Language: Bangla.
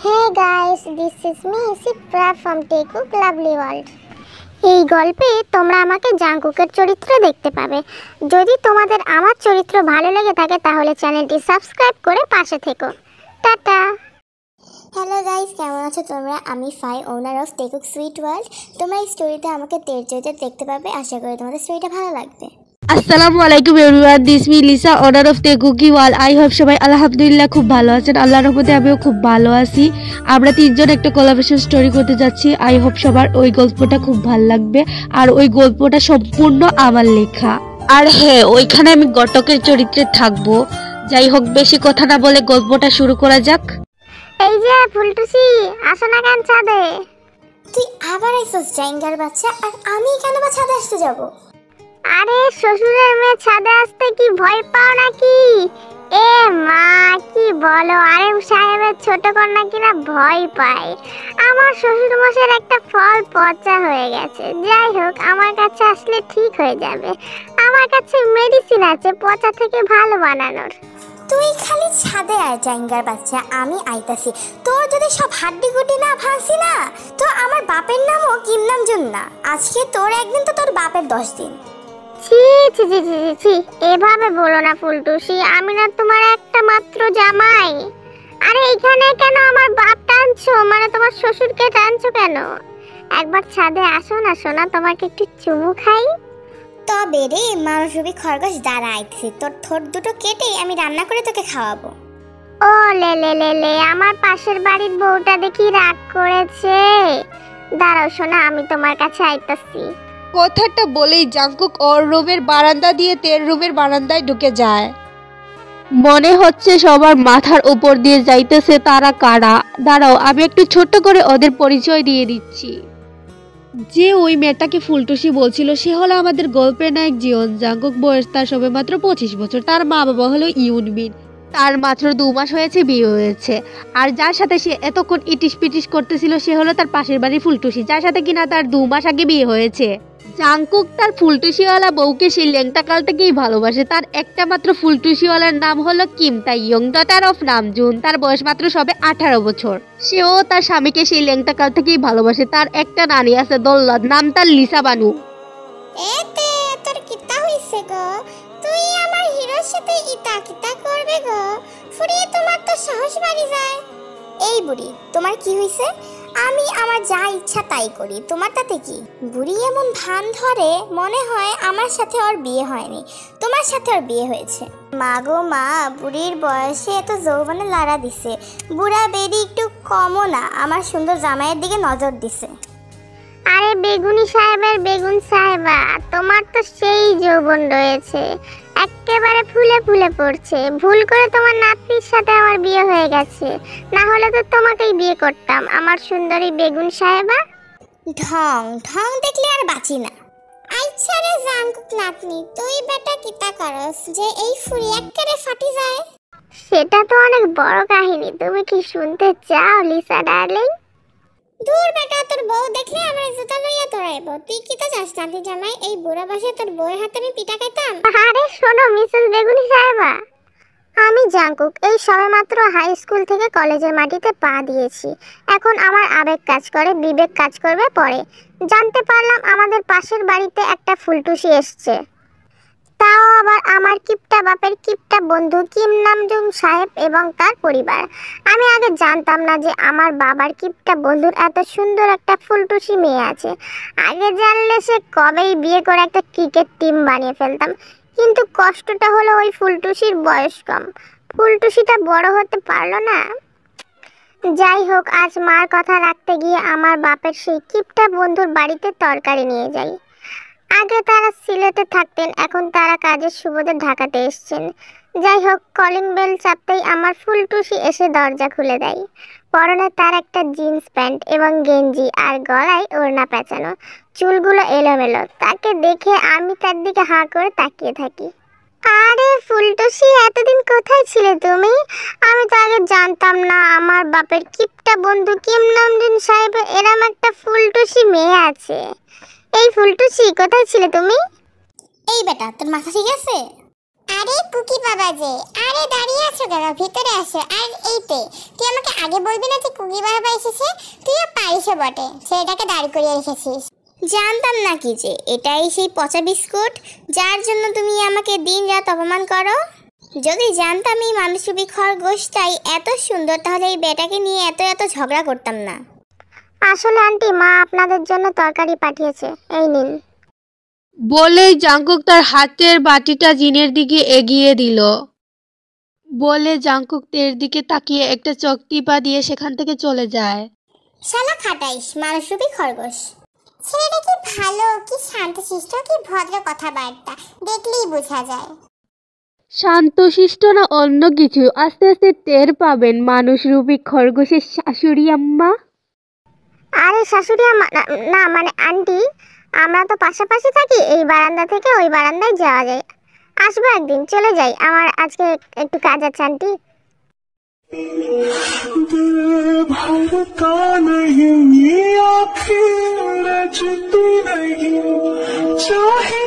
Hey guys, this is me Sipra from Tekuk Lovely World. এই গল্পে তোমরা আমাকে জাঙ্কুকের চরিত্র দেখতে পাবে। যদি তোমাদের আমার চরিত্র ভালো লেগে থাকে তাহলে চ্যানেলটি সাবস্ক্রাইব করে পাশে থেকো। টাটা। হ্যালো গাইস, কেমন আছো তোমরা? আমি ফাই, ওনার অফ টেকুক সুইট ওয়ার্ল্ড। তোমরা এই স্টোরিতে আমাকে চরিত্র দেখতে পাবে। আশা করি তোমাদের স্টোরিটা ভালো লাগবে। আসসালামু আলাইকুম everyone, this me Lisa, owner of টেকুকি ওয়াল। আই হোপ সবাই আলহামদুলিল্লাহ খুব ভালো আছেন। আল্লাহর রহমতে আমিও খুব ভালো আছি। আমরা তিনজন একটা কোলাবরেশন স্টোরি করতে যাচ্ছি। আই হোপ সবার ওই গল্পটা খুব ভালো লাগবে। আর ওই গল্পটা সম্পূর্ণ আমার লেখা। আর হ্যাঁ, ওইখানে আমি ঘটকের চরিত্রে থাকবো। যাই হোক, বেশি কথা না বলে গল্পটা শুরু করা যাক। এই যে ফুলটুসি, আসো না কেন ছাদে? তুই আবার এসেছিস জাইঙ্গার বাচ্চা, আর আমি কেন বা ছাদে আসতে যাব? আরে শ্বশুরের মেয়ে ছাদে আসতে কি ভয় পাও নাকি? এ মা, কি বলো? আরে সাহেবের ছোট কন্যা কিনা ভয় পায়। আমার শ্বশুর মশাইয়ের একটা ফল পচা হয়ে গেছে। যাই হোক, আমার কাছে আসলে ঠিক হয়ে যাবে। আমার কাছে মেডিসিন আছে পচা থেকে ভালো বানানোর। তুই খালি ছাদে আয় জাইঙ্গার বাচ্চা, আমি আইতাছি। তোর যদি সব হাড্ডি গুটি না ভাঙছি না, তো আমার বাপের নামও কিমনাম জুন না। আজকে তোর একদিন তো তোর বাপের 10 দিন। ছি ছি ছি ছি ছি, এভাবে বলো না ফুলটুসি, আমি না তোমার একটা মাত্র জামাই। আরে এখানে কেন আমার বাপ টানছো? মানে তোমার শ্বশুরকে টানছো কেন? একবার ছাদে আসো না সোনা, তোমাকে একটু চুমু খাই। তবে রে মানসবী খরগোশ, দাঁড়া আইছি, তোর ঠোঁট দুটো কেটে আমি রান্না করে তোকে খাওয়াবো। ও লে লে লে লে, আমার পাশের বাড়ির বউটা দেখি রাগ করেছে। দাঁড়াও সোনা, আমি তোমার কাছে আইতাছি। কথাটা বলেই জাঙ্কুক ওর রুমের বারান্দা দিয়ে তের রুমের বারান্দায় ঢুকে যায়। মনে হচ্ছে সবার মাথার উপর দিয়ে যাইতেছে তারা কারা। দাঁড়াও, আমি একটু ছোট্ট করে ওদের পরিচয় দিয়ে দিচ্ছি। যে ওই মেয়েটাকে ফুলটুসি বলছিল সে হলো আমাদের গল্পের নায়ক জিওন। জাঙ্কুক বয়স তার সবে মাত্র 25 বছর। তার মা বাবা হলো ইউনবিন। তার মাত্র 2 মাস হয়েছে বিয়ে হয়েছে। আর যার সাথে সে এতক্ষণ ইটিস পিটিস করতেছিল সে হলো তার পাশের বাড়ির ফুলটুসি, যার সাথে কিনা তার 2 মাস আগে বিয়ে হয়েছে। জাঙ্কুক তার ফুলটুসিওয়ালা বউকে সেই ল্যাংটা কাল থেকেই ভালোবাসে। তার একটা মাত্র ফুলটুসিওয়ালার নাম হলো কিম তাইয়ং, ডটার অফ নামজুন। তার বয়স মাত্র সবে 18 বছর। সেও তার স্বামীকে সেই ল্যাংটা কাল থেকেই ভালোবাসে। তার একটা নানি আছে দৌলত, নাম তার লিসা বানু। এতে তোর কিতা হইছে গো? তুই আমার হিরোর সাথে ইতা কিতা করবে গো? ফুরিয়ে তোমার তো সাহস বাড়ি যায়। এই বুড়ি, তোমার কি হইছে? আমি আমার যা ইচ্ছা তাই করি, তোমার তাতে কি? বুড়ি এমন ভান ধরে, মনে হয় আমার সাথে ওর বিয়ে হয়নি, তোমার সাথে ওর বিয়ে হয়েছে। মা গো মা, বুড়ির বয়সে এত যৌবনে লাড়া দিছে। বুড়া বেরি একটু কমও না, আমার সুন্দর জামাইয়ের দিকে নজর দিছে। আরে বেগুনি সাহেবের বেগুন সাহেবা, তোমার তো সেই যৌবন রয়েছে, একেবারে ফুলে ফুলে পড়ছে। ভুল করে তোমার নাতনির সাথে আমার বিয়ে হয়ে গেছে, না হলে তো তোমাকেই বিয়ে করতাম আমার সুন্দরী বেগুন সাহেবা। ঢং ঢং দেখলে আর বাঁচি না। আচ্ছা রে জাঙ্কুক নাতনি, তুই বেটা কিতা করস যে এই ফুরি একেবারে ফাটি যায়? সেটা তো অনেক বড় কাহিনী, তুমি কি শুনতে চাও লিসা ডার্লিং? দূর বেটা, তোর বউ দেখলে আমার জুতা লইয়া তোরাইব। তুই কি তা জানিস নাতি জামাই, এই বুড়া বয়সে তোর বউয়ের হাতে আমি পিটা খাইতাম? আরে শোনো মিসেস বেগুনি সাহেবা, আমি জাঙ্কুক এই সবেমাত্র হাই স্কুল থেকে কলেজের মাটিতে পা দিয়েছি। এখন আমার আবেগ কাজ করে, বিবেক কাজ করবে পরে। জানতে পারলাম আমাদের পাশের বাড়িতে একটা ফুলটুসি এসছে, তাও আবার আমার কিপটা বাপের কিপটা বন্ধু কিম নামজুং সাহেব এবং তার পরিবার। আমি আগে জানতাম না যে আমার বাবার কিপটা বন্ধুর এত সুন্দর একটা ফুলটুসি মেয়ে আছে। আগে জানলে সে কবেই বিয়ে করে একটা ক্রিকেট টিম বানিয়ে ফেলতাম। কিন্তু কষ্টটা হলো ওই ফুলটুসির বয়স কম, ফুলটুসিটা বড় হতে পারলো না। যাই হোক, আজ মার কথা রাখতে গিয়ে আমার বাপের সেই কিপটা বন্ধুর বাড়িতে তরকারি নিয়ে যাই। আগে তারা সিলেটে থাকতেন, এখন তারা কাজের সুবাদে ঢাকাতে এসেছেন। যাই হোক, কলিং বেল চাপতেই আমার ফুলটুসি এসে দরজা খুলে দেয়। পরনে তার একটা জিন্স প্যান্ট এবং গেঞ্জি, আর গলায় ওড়না পেঁচানো, চুলগুলো এলোমেলো। তাকে দেখে আমি তার দিকে হাঁ করে তাকিয়ে থাকি। আরে ফুলটুসি, এতদিন কোথায় ছিলে তুমি? আমি তো আগে জানতাম না আমার বাপের কিপটা বন্ধু কিম নামজুন সাহেবের এরম একটা ফুলটুসি মেয়ে আছে। এই ফুলটুসি, কোথায় ছিলে তুমি? এই বেটা, তোর মাথা ঠিক আছে? আরে কুকি বাবা যে, আরে দাঁড়িয়ে আছো কেন? ভিতরে আসো। আর এইতে তুই আমাকে আগে বলবি না যে কুকি বাবা এসেছে? তুইও পারিস বটে, ছেলেটাকে দাঁড় করিয়ে রেখেছিস। জানতাম না কি যে এটাই সেই পচা বিস্কুট যার জন্য তুমি আমাকে দিন রাত অপমান করো। যদি জানতাম এই মানুষরূপী খরগোশটাই এত সুন্দর, তাহলে এই বেটাকে নিয়ে এত এত ঝগড়া করতাম না। আসলে আন্টি, মা আপনাদের জন্য তরকারি পাঠিয়েছে, এই নিন। বলেই জাঙ্কুক তার হাতের বাটিটা জিনের দিকে এগিয়ে দিল। বলে জাঙ্কুক তের দিকে তাকিয়ে একটা চোখ টিপা দিয়ে সেখান থেকে চলে যায়। শালা খাটাইস মানুষরূপী খরগোশ। ছেলেটা কি ভালো, কি শান্তশিষ্ট, কি ভদ্র কথাবার্তা, দেখলেই বোঝা যায়। শান্তশিষ্ট না অন্য কিছু, আস্তে আস্তে টের পাবেন মানুষরূপী খরগোশের শাশুড়ি আম্মা। আরে শাশুড়ি আম্মা না, মানে আন্টি, আমরা তো পাশাপাশি থাকি, এই বারান্দা থেকে ওই বারান্দায় যাওয়া যায়। আসবো একদিন, চলে যাই, আমার আজকে একটু কাজ আছে আন্টি। भरता नहीं ये आँखें रचती नहीं चाहे